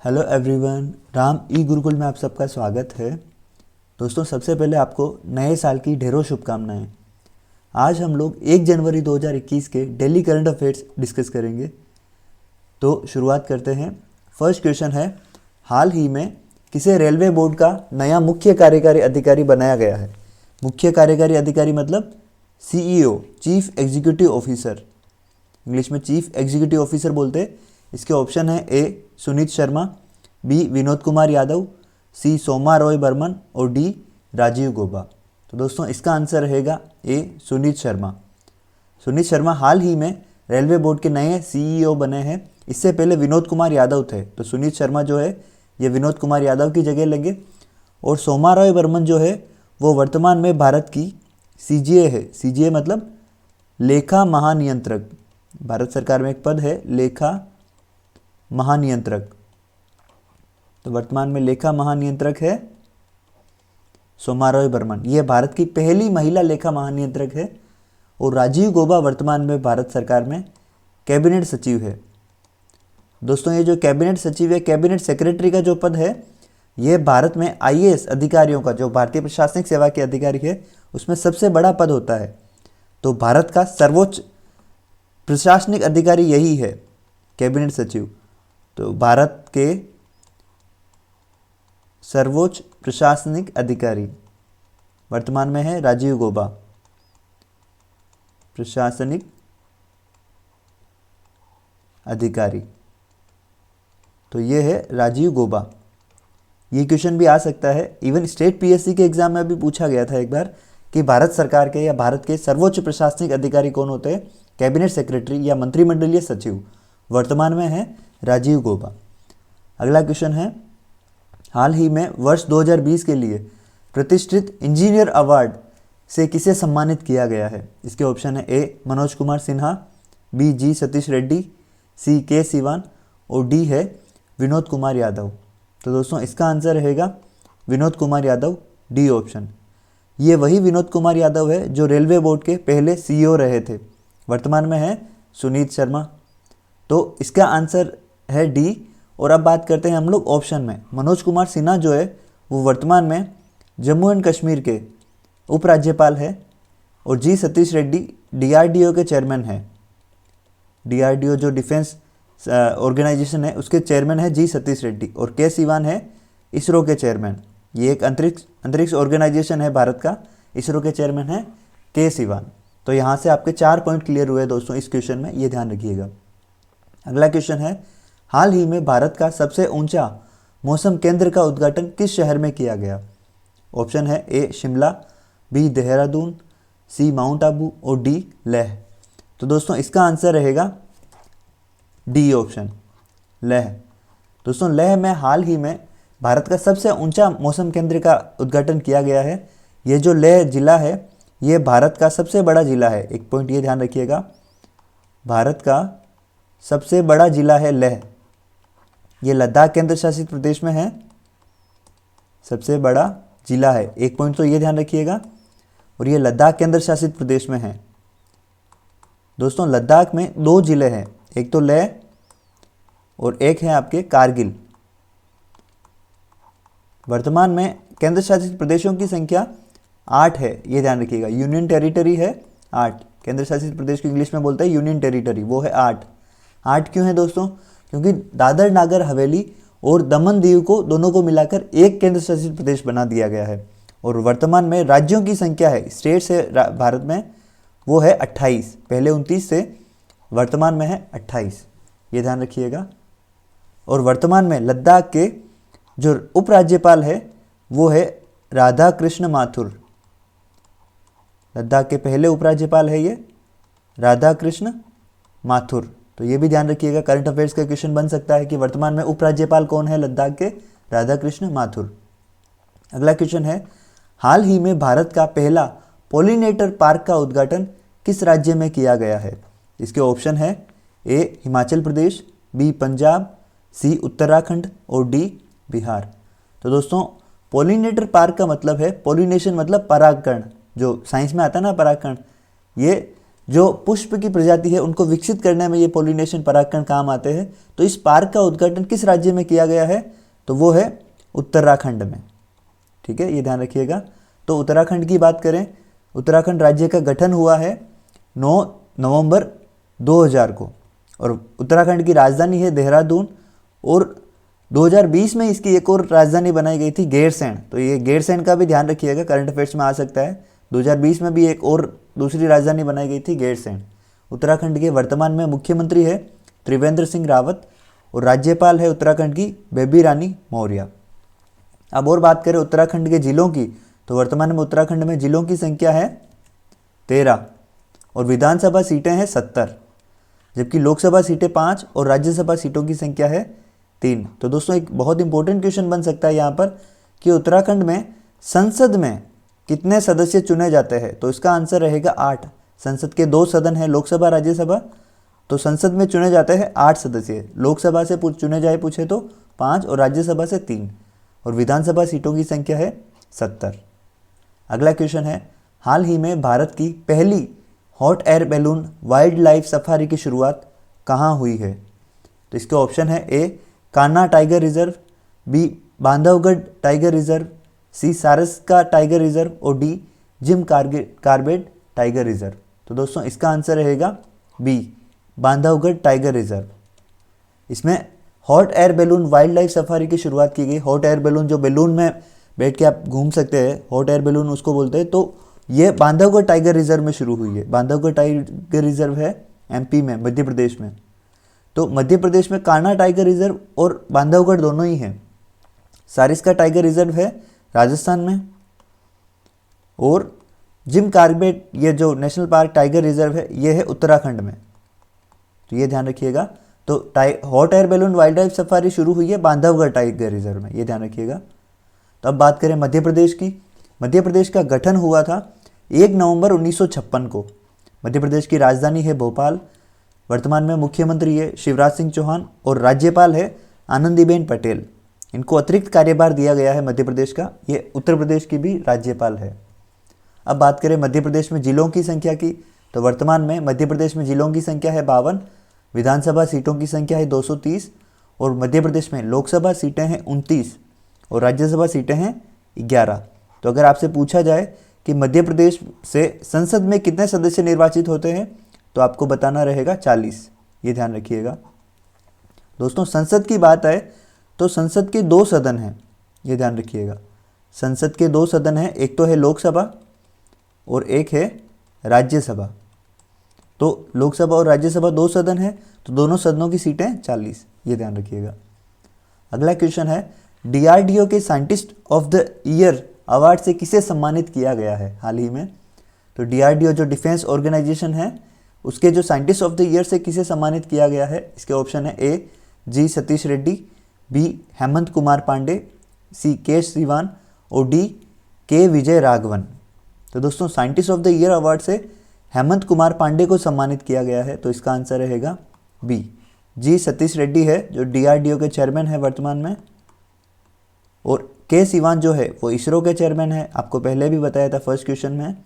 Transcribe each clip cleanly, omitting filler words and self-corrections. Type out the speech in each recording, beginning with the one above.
Hello everyone, Ram ई गुरुकुल में आप सबका स्वागत है। दोस्तों, सबसे पहले आपको नए साल की ढेरों शुभकामनाएं। आज हम लोग 1 जनवरी 2021 के डेली करंट अफेयर्स डिस्कस करेंगे। तो शुरुआत करते हैं। फर्स्ट क्वेश्चन है, हाल ही में किसे रेलवे बोर्ड का नया मुख्य कार्यकारी अधिकारी बनाया गया है? मुख्य कार्यकारी अधिकारी मतलब CEO, chief executive officer. English में चीफ एग्जीक्यूटिव ऑफिसर बोलते हैं। इसके ऑप्शन है ए सुनीत शर्मा, बी विनोद कुमार यादव, सी सोमा रॉय बर्मन और डी राजीव गौबा। तो दोस्तों, इसका आंसर रहेगा ए सुनीत शर्मा। सुनीत शर्मा हाल ही में रेलवे बोर्ड के नए CEO बने हैं। इससे पहले विनोद कुमार यादव थे, तो सुनीत शर्मा जो है ये विनोद कुमार यादव की जगह लगे। और सोमा रॉय बर्मन जो है वो वर्तमान में भारत की CGA है। CGA मतलब लेखा महानियंत्रक। भारत सरकार में एक पद है लेखा महानियंत्रक। तो वर्तमान में लेखा महानियंत्रक है सोमा रॉय बर्मन। यह भारत की पहली महिला लेखा महानियंत्रक है। और राजीव गौबा वर्तमान में भारत सरकार में कैबिनेट सचिव है। दोस्तों, ये जो कैबिनेट सचिव है, कैबिनेट सेक्रेटरी का जो पद है, यह भारत में IAS अधिकारियों का, जो भारतीय प्रशासनिक सेवा के अधिकारी है, उसमें सबसे बड़ा पद होता है। तो भारत का सर्वोच्च प्रशासनिक अधिकारी यही है, कैबिनेट सचिव। तो भारत के सर्वोच्च प्रशासनिक अधिकारी वर्तमान में है राजीव गौबा, प्रशासनिक अधिकारी। तो ये है राजीव गौबा। ये क्वेश्चन भी आ सकता है, इवन स्टेट PSC के एग्जाम में भी पूछा गया था एक बार कि भारत सरकार के या भारत के सर्वोच्च प्रशासनिक अधिकारी कौन होते हैं? कैबिनेट सेक्रेटरी या मंत्रिमंडलीय सचिव। वर्तमान में है राजीव गौबा। अगला क्वेश्चन है, हाल ही में वर्ष 2020 के लिए प्रतिष्ठित इंजीनियर अवार्ड से किसे सम्मानित किया गया है? इसके ऑप्शन है ए मनोज कुमार सिन्हा, बी जी सतीश रेड्डी, सी के सिवान और डी है विनोद कुमार यादव। तो दोस्तों, इसका आंसर रहेगा विनोद कुमार यादव, डी ऑप्शन। ये वही विनोद कुमार यादव है जो रेलवे बोर्ड के पहले CEO रहे थे। वर्तमान में है सुनीत शर्मा। तो इसका आंसर है डी। और अब बात करते हैं हम लोग ऑप्शन में। मनोज कुमार सिन्हा जो है वो वर्तमान में जम्मू एंड कश्मीर के उपराज्यपाल है। और जी सतीश रेड्डी DRDO के चेयरमैन है। DRDO जो डिफेंस ऑर्गेनाइजेशन है उसके चेयरमैन है जी सतीश रेड्डी। और के सिवान है इसरो के चेयरमैन। ये एक अंतरिक्ष ऑर्गेनाइजेशन है भारत का। इसरो के चेयरमैन है के सिवान। तो यहाँ से आपके 4 पॉइंट क्लियर हुए दोस्तों इस क्वेश्चन में, ये ध्यान रखिएगा। अगला क्वेश्चन है, हाल ही में भारत का सबसे ऊंचा मौसम केंद्र का उद्घाटन किस शहर में किया गया? ऑप्शन है ए शिमला, बी देहरादून, सी माउंट आबू और डी लेह। तो दोस्तों, इसका आंसर रहेगा डी ऑप्शन, लेह। दोस्तों, लेह में हाल ही में भारत का सबसे ऊंचा मौसम केंद्र का उद्घाटन किया गया है। ये जो लेह जिला है ये भारत का सबसे बड़ा जिला है। एक पॉइंट ये ध्यान रखिएगा, भारत का सबसे बड़ा जिला है लेह। ये लद्दाख केंद्र शासित प्रदेश में है, सबसे बड़ा जिला है। एक पॉइंट तो ये ध्यान रखिएगा। और ये लद्दाख केंद्र शासित प्रदेश में है। दोस्तों, लद्दाख में 2 जिले हैं, एक तो लेह और एक है आपके कारगिल। वर्तमान में केंद्र शासित प्रदेशों की संख्या 8 है, ये ध्यान रखिएगा। यूनियन टेरिटरी है 8। केंद्र शासित प्रदेश को इंग्लिश में बोलते हैं यूनियन टेरिटरी, वो है 8। 8 क्यों है दोस्तों? क्योंकि दादर नागर हवेली और दमन दीव को दोनों को मिलाकर एक केंद्र शासित प्रदेश बना दिया गया है। और वर्तमान में राज्यों की संख्या है, स्टेट्स है भारत में, वो है 28। पहले 29 से वर्तमान में है 28, ये ध्यान रखिएगा। और वर्तमान में लद्दाख के जो उपराज्यपाल है वो है राधा कृष्ण माथुर। लद्दाख के पहले उपराज्यपाल है ये राधा कृष्ण माथुर। तो ये भी ध्यान रखिएगा, करंट अफेयर्स का क्वेश्चन बन सकता है कि वर्तमान में उपराज्यपाल कौन है लद्दाख के? राधा कृष्ण माथुर। अगला क्वेश्चन है, हाल ही में भारत का पहला पॉलिनेटर पार्क का उद्घाटन किस राज्य में किया गया है? इसके ऑप्शन है ए हिमाचल प्रदेश, बी पंजाब, सी उत्तराखंड और डी बिहार। तो दोस्तों, पॉलिनेटर पार्क का मतलब है, पॉलिनेशन मतलब परागकण, जो साइंस में आता है ना परागकण, ये जो पुष्प की प्रजाति है उनको विकसित करने में ये पॉलिनेशन परागकण काम आते हैं। तो इस पार्क का उद्घाटन किस राज्य में किया गया है? तो वो है उत्तराखंड में। ठीक है, ये ध्यान रखिएगा। तो उत्तराखंड की बात करें, उत्तराखंड राज्य का गठन हुआ है 9 नवंबर 2000 को और उत्तराखंड की राजधानी है देहरादून। और 2020 में इसकी एक और राजधानी बनाई गई थी गैरसैंण। तो ये गैरसैंण का भी ध्यान रखिएगा, करंट अफेयर्स में आ सकता है। 2020 में भी एक और दूसरी राजधानी बनाई गई थी गैरसैंण। उत्तराखंड के वर्तमान में मुख्यमंत्री है त्रिवेंद्र सिंह रावत और राज्यपाल है उत्तराखंड की बेबी रानी मौर्य। अब और बात करें उत्तराखंड के जिलों की, तो वर्तमान में उत्तराखंड में जिलों की संख्या है 13 और विधानसभा सीटें हैं 70, जबकि लोकसभा सीटें 5 और राज्यसभा सीटों की संख्या है 3। तो दोस्तों एक बहुत इंपॉर्टेंट क्वेश्चन बन सकता है यहाँ पर कि उत्तराखंड में संसद में कितने सदस्य चुने जाते हैं? तो इसका आंसर रहेगा 8। संसद के 2 सदन हैं, लोकसभा राज्यसभा। तो संसद में चुने जाते हैं 8 सदस्य। लोकसभा से चुने जाए पूछे तो 5 और राज्यसभा से 3 और विधानसभा सीटों की संख्या है 70। अगला क्वेश्चन है, हाल ही में भारत की पहली hot air balloon wildlife safari की शुरुआत कहाँ हुई है? तो इसके ऑप्शन है A Kanha tiger reserve, B Bandhavgarh tiger reserve, C Saraswat tiger reserve और D Jim Corbett tiger reserve. तो दोस्तों इसका आंसर रहेगा बी बांधवगढ़ टाइगर रिजर्व। इसमें hot air balloon wildlife safari की शुरुआत की गई। हॉट एयर बैलून जो बैलून में बैठ के आप घूम सकते हैं, हॉट एयर बैलून उसको बोलते हैं। तो ये बांधवगढ़ टाइगर रिजर्व में शुरू हुई है। बांधवगढ़ टाइगर रिजर्व है एमपी में, मध्य प्रदेश में। तो मध्य प्रदेश में कान्हा टाइगर रिजर्व और बांधवगढ़ दोनों ही हैं। सारिस्का टाइगर रिजर्व है राजस्थान में और जिम कार्बेट ये जो नेशनल पार्क टाइगर रिजर्व है ये है उत्तराखंड में। तो ये ध्यान रखिएगा। तो hot air balloon wildlife safari शुरू हुई है बांधवगढ़ टाइगर रिजर्व में, ये ध्यान रखिएगा। तो अब बात करें मध्य प्रदेश की। मध्य प्रदेश का गठन हुआ था 1 नवंबर 1956 को। मध्य प्रदेश की राजधानी है भोपाल। वर्तमान में मुख्यमंत्री है शिवराज सिंह चौहान और राज्यपाल है आनंदीबेन पटेल। इनको अतिरिक्त कार्यभार दिया गया है मध्य प्रदेश का। ये उत्तर प्रदेश की भी राज्यपाल है। अब बात करें मध्य प्रदेश में जिलों की संख्या की, तो वर्तमान में मध्य प्रदेश में जिलों की संख्या है 52, विधानसभा सीटों की संख्या है 230 और मध्य प्रदेश में लोकसभा सीटें हैं 29 और राज्यसभा सीटें हैं 11। तो अगर आपसे पूछा जाए कि मध्य प्रदेश से संसद में कितने सदस्य निर्वाचित होते हैं, तो आपको बताना रहेगा 40। ये ध्यान रखिएगा। दोस्तों संसद की बात आए तो संसद के 2 सदन हैं, ये ध्यान रखिएगा। संसद के 2 सदन हैं, एक तो है लोकसभा और एक है राज्यसभा। तो लोकसभा और राज्यसभा 2 सदन हैं, तो दोनों सदनों की सीटें 40, ये ध्यान रखिएगा। अगला क्वेश्चन है, डीआरडीओ के scientist of the year award से किसे सम्मानित किया गया है हाल ही में? तो डीआरडीओ जो डिफेंस ऑर्गेनाइजेशन है उसके जो साइंटिस्ट ऑफ द ईयर से किसे सम्मानित किया गया है? इसके ऑप्शन है ए जी सतीश रेड्डी, बी हेमंत कुमार पांडे, सी के सिवान और डी के विजय राघवन। तो दोस्तों scientist of the year award से हेमंत कुमार पांडे को सम्मानित किया गया है। तो इसका आंसर रहेगा बी जी सतीश रेड्डी है जो डीआरडीओ के चेयरमैन है वर्तमान में, और के सिवान जो है वो इसरो के चेयरमैन है, आपको पहले भी बताया था फर्स्ट क्वेश्चन में।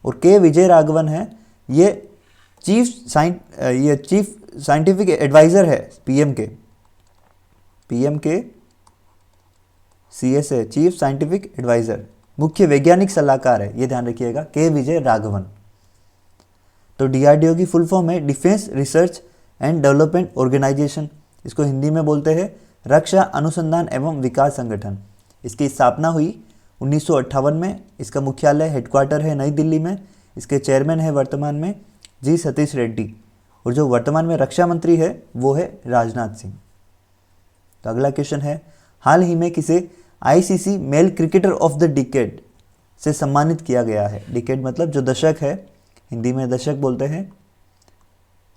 और के विजय राघवन है ये चीफ साइंटिफिक एडवाइज़र है पीएम के CSA चीफ साइंटिफिक एडवाइज़र, मुख्य वैज्ञानिक सलाहकार है, ये ध्यान रखिएगा, के विजय राघवन। तो डीआरडीओ की फुल फॉर्म है defence research and development organisation. इसको हिंदी में बोलते हैं रक्षा अनुसंधान एवं विकास संगठन। इसकी स्थापना हुई 1958 में। इसका मुख्यालय हेडक्वार्टर है नई दिल्ली में। इसके चेयरमैन है वर्तमान में जी सतीश रेड्डी और जो वर्तमान में रक्षा मंत्री है वो है राजनाथ सिंह। तो अगला क्वेश्चन है, हाल ही में किसे ICC male cricketer of the decade से सम्मानित किया गया है? डिकेड मतलब जो दशक है, हिंदी में दशक बोलते हैं।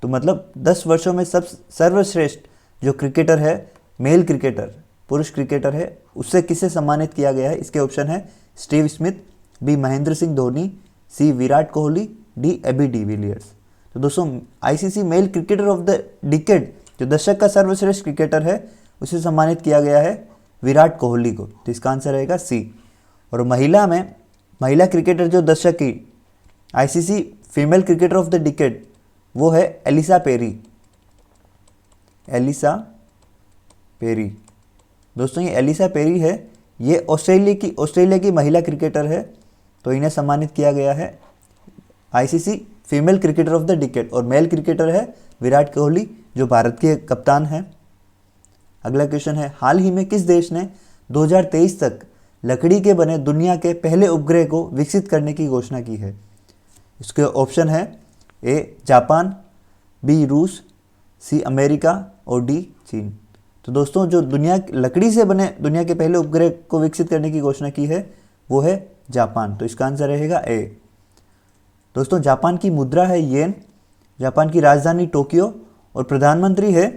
तो मतलब 10 वर्षों में सर्वश्रेष्ठ जो क्रिकेटर है, मेल क्रिकेटर, पुरुष क्रिकेटर है, उससे किसे सम्मानित किया गया है? इसके ऑप्शन है Steve Smith, B Mahendra Singh Dhoni, C Virat Kohli, D AB de Villiers. तो दोस्तों ICC male cricketer of the decade जो दशक का सर्वश्रेष्ठ क्रिकेटर है उसे सम्मानित किया गया है विराट कोहली को। तो इसका आंसर रहेगा सी। और महिला क्रिकेटर जो दशक की ICC female cricketer of the decade वो है एलिसा पेरी। एलिसा पेरी, दोस्तों ये एलिसा पेरी है, ये ऑस्ट्रेलिया की महिला क्रिकेटर है, तो इन्हें सम्मानित किया गया है ICC female cricketer of the decade. और मेल क्रिकेटर है विराट कोहली जो भारत के कप्तान हैं। अगला क्वेश्चन है, हाल ही में किस देश ने 2023 तक लकड़ी के बने दुनिया के पहले उपग्रह को विकसित करने की घोषणा की है? इसके ऑप्शन है ए जापान, बी रूस, सी अमेरिका और डी चीन। तो दोस्तों जो लकड़ी से बने दुनिया के पहले उपग्रह को विकसित करने की घोषणा की है वो है जापान, तो इसका आंसर रहेगा ए। दोस्तों जापान की मुद्रा है येन, जापान की राजधानी टोक्यो और प्रधानमंत्री है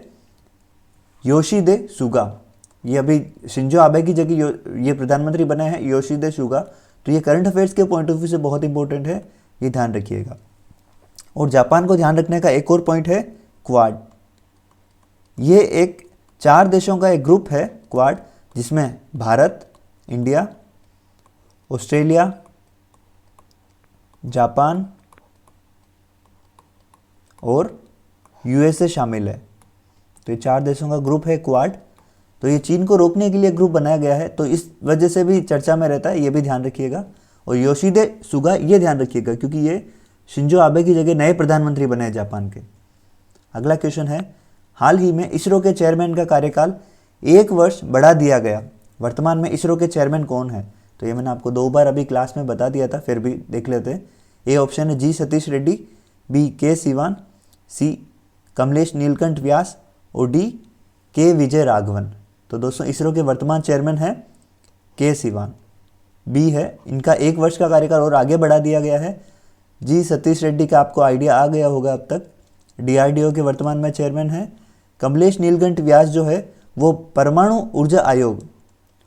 योशिहिदे सुगा। ये अभी शिंजो आबे की जगह ये प्रधानमंत्री बने हैं योशिहिदे सुगा। तो ये करंट अफेयर्स के पॉइंट ऑफ व्यू से बहुत इंपॉर्टेंट है, ये ध्यान रखिएगा। और जापान को ध्यान रखने का एक और पॉइंट है क्वाड। ये एक 4 देशों का एक ग्रुप है क्वाड, जिसमें भारत, इंडिया, ऑस्ट्रेलिया, जापान और यूएसए शामिल है। तो ये 4 देशों का ग्रुप है क्वाड। तो ये चीन को रोकने के लिए ग्रुप बनाया गया है, तो इस वजह से भी चर्चा में रहता है, ये भी ध्यान रखिएगा। और योशिहिदे सुगा ये ध्यान रखिएगा क्योंकि ये शिंजो आबे की जगह नए प्रधानमंत्री बने हैं जापान के। अगला क्वेश्चन है, हाल ही में इसरो के चेयरमैन का कार्यकाल 1 वर्ष बढ़ा दिया गया, वर्तमान में इसरो के चेयरमैन कौन है? तो ये मैंने आपको 2 बार अभी क्लास में बता दिया था, फिर भी देख लेते हैं। ए ऑप्शन है जी सतीश रेड्डी, बी के सिवान, सी कमलेश नीलकंठ व्यास और डी के विजय राघवन। तो दोस्तों इसरो के वर्तमान चेयरमैन है के सिवान, बी है। इनका 1 वर्ष का कार्यकाल और आगे बढ़ा दिया गया है। जी सतीश रेड्डी का आपको आइडिया आ गया होगा अब तक, डीआरडीओ के वर्तमान में चेयरमैन है। कमलेश नीलकंठ व्यास जो है वो परमाणु ऊर्जा आयोग,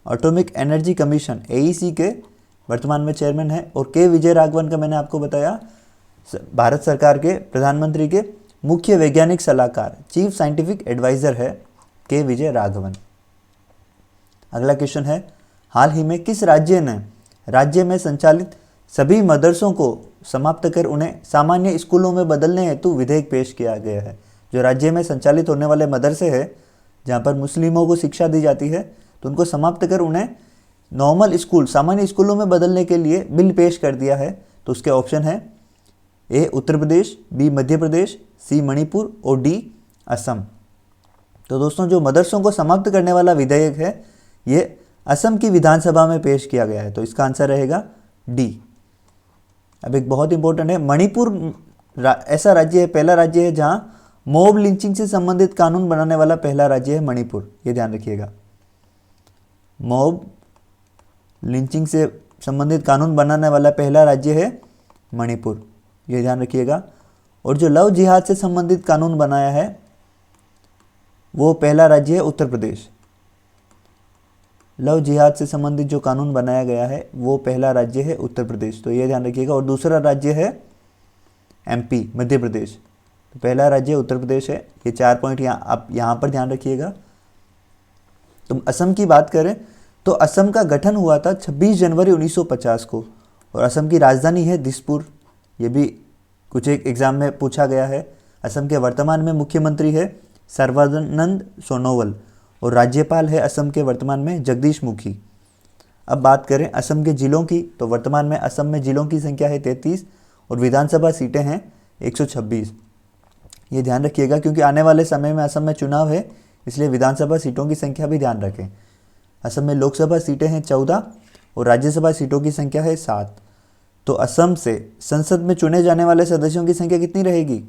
एटॉमिक एनर्जी कमीशन एईसी के वर्तमान में चेयरमैन है। और के विजय राघवन का मैंने आपको बताया भारत सरकार के प्रधानमंत्री के मुख्य वैज्ञानिक सलाहकार, चीफ साइंटिफिक एडवाइजर है के विजय राघवन। अगला क्वेश्चन है, हाल ही में किस राज्य में संचालित सभी मदरसों को समाप्त कर उन्हें सामान्य स्कूलों में बदलने हेतु विधेयक पेश किया गया है? जो राज्य में संचालित होने वाले मदरसे हैं जहाँ पर मुस्लिमों को शिक्षा दी जाती है, तो उनको समाप्त कर उन्हें नॉर्मल स्कूल, सामान्य स्कूलों में बदलने के लिए बिल पेश कर दिया है। तो उसके ऑप्शन है ए उत्तर प्रदेश, बी मध्य प्रदेश, सी मणिपुर और डी असम। तो दोस्तों जो मदरसों को समाप्त करने वाला विधेयक है ये असम की विधानसभा में पेश किया गया है, तो इसका आंसर रहेगा डी। अब एक बहुत इंपॉर्टेंट है, मणिपुर ऐसा राज्य है, पहला राज्य है जहां मॉब लिंचिंग से संबंधित कानून बनाने वाला पहला राज्य है मणिपुर, ये ध्यान रखिएगा। मॉब लिंचिंग से संबंधित कानून बनाने वाला पहला राज्य है मणिपुर, ये ध्यान रखिएगा। और जो लव जिहाद से संबंधित कानून बनाया है वो पहला राज्य है उत्तर प्रदेश। लव जिहाद से संबंधित जो कानून बनाया गया है वो पहला राज्य है उत्तर प्रदेश, तो ये ध्यान रखिएगा। और दूसरा राज्य है एमपी, मध्य प्रदेश। तो पहला राज्य उत्तर प्रदेश है। ये 4 पॉइंट आप यहाँ पर ध्यान रखिएगा। तो असम की बात करें तो असम का गठन हुआ था 26 जनवरी 1950 को और असम की राजधानी है दिसपुर। ये भी कुछ एक एग्जाम में पूछा गया है। असम के वर्तमान में मुख्यमंत्री है सर्बानंद सोनोवाल और राज्यपाल है असम के वर्तमान में जगदीश मुखी। अब बात करें असम के जिलों की, तो वर्तमान में असम में जिलों की संख्या है 33 और विधानसभा सीटें हैं 126। ये ध्यान रखिएगा क्योंकि आने वाले समय में असम में चुनाव है, इसलिए विधानसभा सीटों की संख्या भी ध्यान रखें। असम में लोकसभा सीटें हैं 14 और राज्यसभा सीटों की संख्या है 7। तो असम से संसद में चुने जाने वाले सदस्यों की संख्या कितनी रहेगी?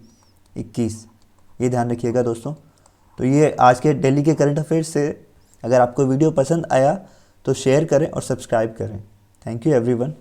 21। ये ध्यान रखिएगा दोस्तों। तो ये आज के दिल्ली के करंट अफेयर्स से। अगर आपको वीडियो पसंद आया तो शेयर करें और सब्सक्राइब करें। Thank you everyone.